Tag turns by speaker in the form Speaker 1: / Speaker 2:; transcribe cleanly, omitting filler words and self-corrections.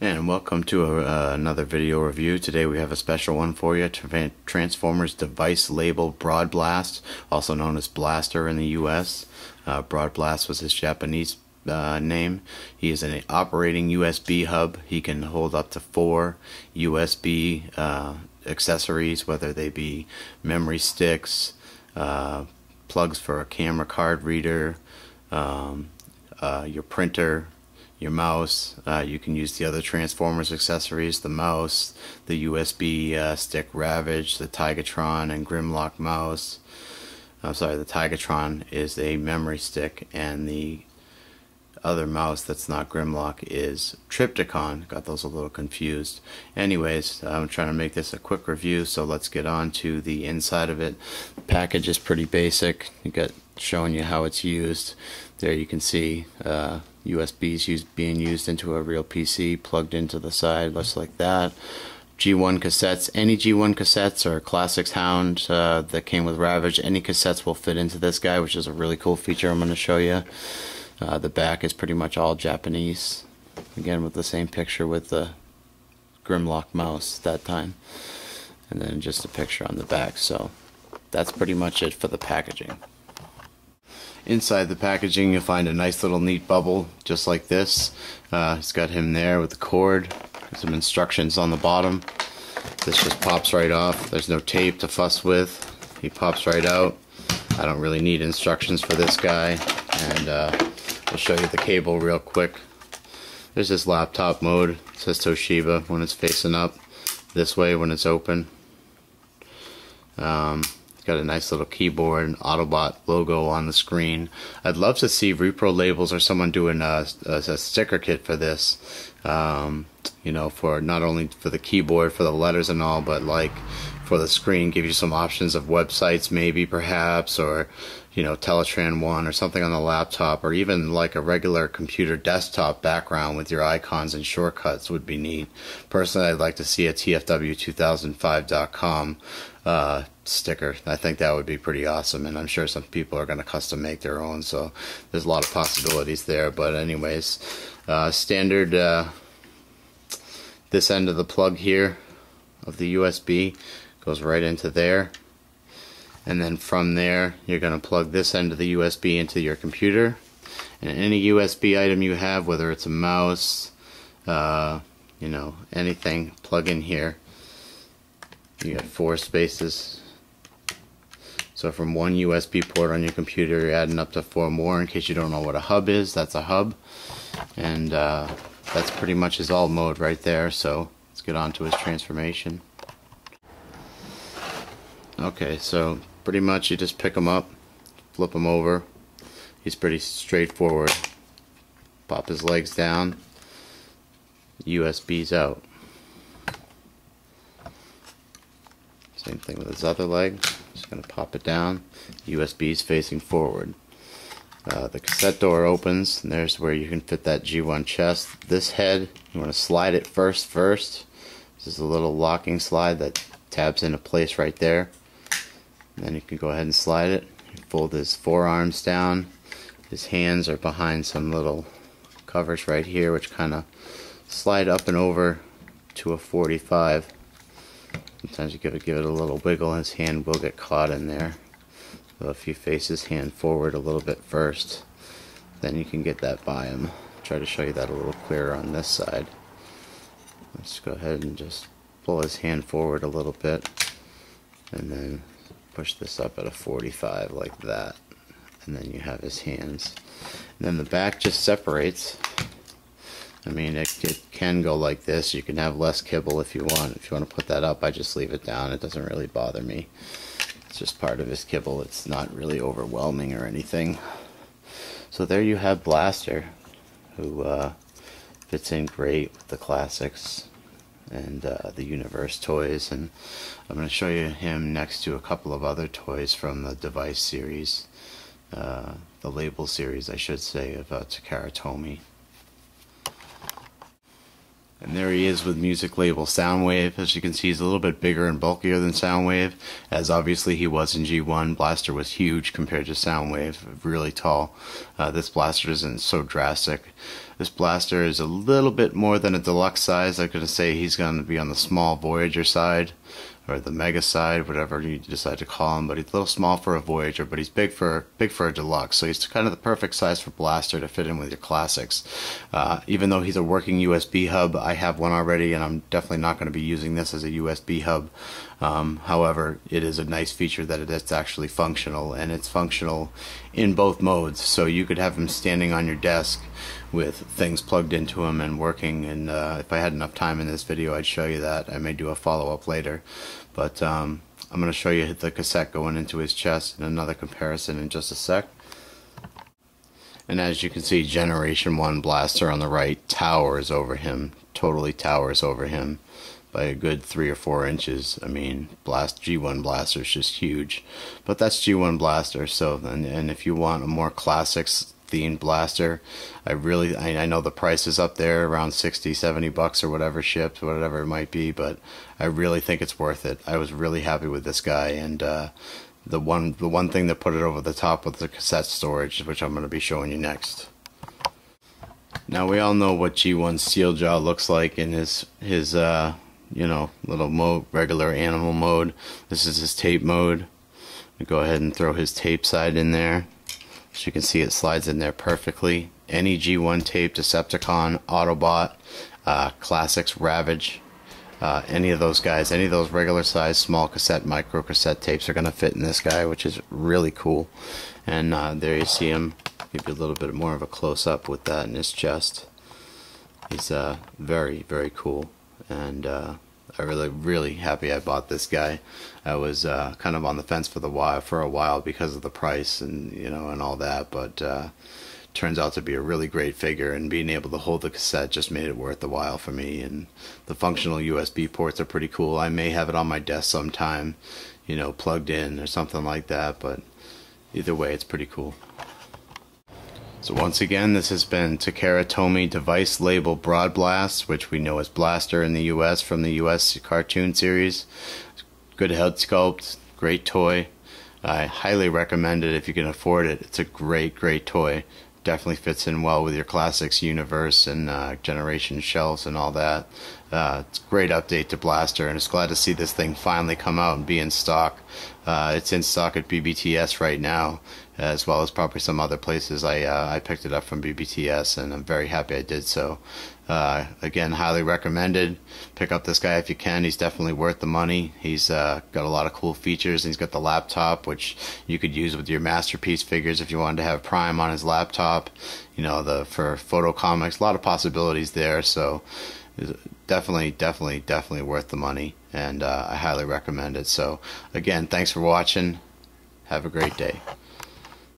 Speaker 1: And welcome to another video review. Today we have a special one for you. Transformers device label Broadblast, also known as Blaster in the US. Broadblast was his Japanese name. He is an operating USB hub. He can hold up to 4 USB accessories, whether they be memory sticks, plugs for a camera card reader, your printer, your mouse. You can use the other Transformers accessories, the mouse, the USB stick Ravage, the Tigatron and Grimlock mouse. I'm sorry, the Tigatron is a memory stick, and the other mouse that's not Grimlock is Tripticon. Got those a little confused. Anyways, I'm trying to make this a quick review, so let's get on to the inside of it. The package is pretty basic. You got showing you how it's used. There you can see USBs being used into a real PC, plugged into the side, just like that. G1 cassettes, any G1 cassettes or Classics Hound that came with Ravage, any cassettes will fit into this guy, which is a really cool feature I'm going to show you. The back is pretty much all Japanese, again with the same picture with the Grimlock mouse that time, and then just a picture on the back. So that's pretty much it for the packaging. Inside the packaging you'll find a nice little neat bubble just like this. It's got him there with the cord, some instructions on the bottom. This just pops right off. There's no tape to fuss with. He pops right out. I don't really need instructions for this guy, and I'll show you the cable real quick. There's this laptop mode. It says Toshiba when it's facing up, this way when it's open. It's got a nice little keyboard and Autobot logo on the screen. I'd love to see repro labels or someone doing a sticker kit for this. You know, for not only for the keyboard, for the letters and all, but like for the screen, give you some options of websites maybe perhaps, or you know, Teletran 1 or something on the laptop, or even like a regular computer desktop background with your icons and shortcuts would be neat. Personally, I'd like to see a TFW2005.com sticker. I think that would be pretty awesome, and I'm sure some people are going to custom make their own, so there's a lot of possibilities there. But anyways, standard this end of the plug here of the USB goes right into there, and then from there you're going to plug this end of the USB into your computer, and any USB item you have, whether it's a mouse, you know, anything, plug in here. You got 4 spaces, so from one USB port on your computer you're adding up to 4 more. In case you don't know what a hub is, that's a hub, and that's pretty much his alt mode right there. So let's get on to his transformation. Okay, so pretty much you just pick him up, flip him over. He's pretty straightforward. Pop his legs down, USB's out. Same thing with his other leg. Just going to pop it down, USB's facing forward. The cassette door opens, and there's where you can fit that G1 chest. This head, you want to slide it first. This is a little locking slide that tabs into place right there. And then you can go ahead and slide it. You fold his forearms down. His hands are behind some little covers right here, which kind of slide up and over to a 45. Sometimes you give it a little wiggle, and his hand will get caught in there. So if you face his hand forward a little bit first, then you can get that by him. Try to show you that a little clearer on this side. Let's go ahead and just pull his hand forward a little bit, and then push this up at a 45 like that, and then you have his hands. And then the back just separates. I mean, it can go like this. You can have less kibble if you want. If you want to put that up, I just leave it down. It doesn't really bother me. It's just part of his kibble. It's not really overwhelming or anything. So there you have Blaster, who fits in great with the classics and the Universe toys. And I'm going to show you him next to a couple of other toys from the device series, the label series I should say, of Takara Tomy. And there he is with music label Soundwave. As you can see, he's a little bit bigger and bulkier than Soundwave, as obviously he was in G1. Blaster was huge compared to Soundwave, really tall. This blaster isn't so drastic. This blaster is a little bit more than a deluxe size. I'm going to say he's going to be on the small Voyager side, or the Mega side, whatever you decide to call him. But he's a little small for a Voyager, but he's big for a deluxe. So he's kind of the perfect size for blaster to fit in with your classics. Even though he's a working USB hub, I have one already, and I'm definitely not going to be using this as a USB hub. However, it is a nice feature that it's actually functional, and it's functional in both modes. So you could have him standing on your desk with things plugged into him and working, and if I had enough time in this video, I'd show you that. I may do a follow-up later, but I'm going to show you the cassette going into his chest and another comparison in just a sec. And as you can see, Generation 1 blaster on the right towers over him, totally towers over him by a good 3 or 4 inches. I mean, G1 blaster is just huge, but that's G1 blaster. So, and if you want a more classics themed blaster, I know the price is up there around 60-70 bucks or whatever shipped, whatever it might be, but I really think it's worth it. I was really happy with this guy, and the one thing that put it over the top was the cassette storage, which I'm going to be showing you next. Now we all know what G1 Steel Jaw looks like in his you know, little mode, regular animal mode. This is his tape mode. We go ahead and throw his tape side in there. As you can see, it slides in there perfectly. Any G1 tape, Decepticon, Autobot, Classics, Ravage, any of those guys, any of those regular size small cassette, micro cassette tapes are going to fit in this guy, which is really cool. And there you see him. Give you a little bit more of a close-up with that in his chest. He's very, very cool. And I'm really happy I bought this guy. I was kind of on the fence for a while because of the price and and all that, but turns out to be a really great figure, and being able to hold the cassette just made it worth the while for me. And the functional USB ports are pretty cool. I may have it on my desk sometime, plugged in or something like that, but either way, it's pretty cool. So once again, this has been Takara Tomy device label Broadblast, which we know as Blaster in the US from the US cartoon series. Good head sculpt, great toy. I highly recommend it if you can afford it. It's a great toy. Definitely fits in well with your classics universe and generation shelves and all that. It's a great update to Blaster, and it's glad to see this thing finally come out and be in stock. It's in stock at BBTS right now, as well as probably some other places. I picked it up from BBTS, and I'm very happy I did so. Again, highly recommended. Pick up this guy if you can. He's definitely worth the money. He's got a lot of cool features. He's got the laptop, which you could use with your Masterpiece figures if you wanted to have Prime on his laptop. For photo comics, a lot of possibilities there. So definitely worth the money, and I highly recommend it. So again, thanks for watching. Have a great day.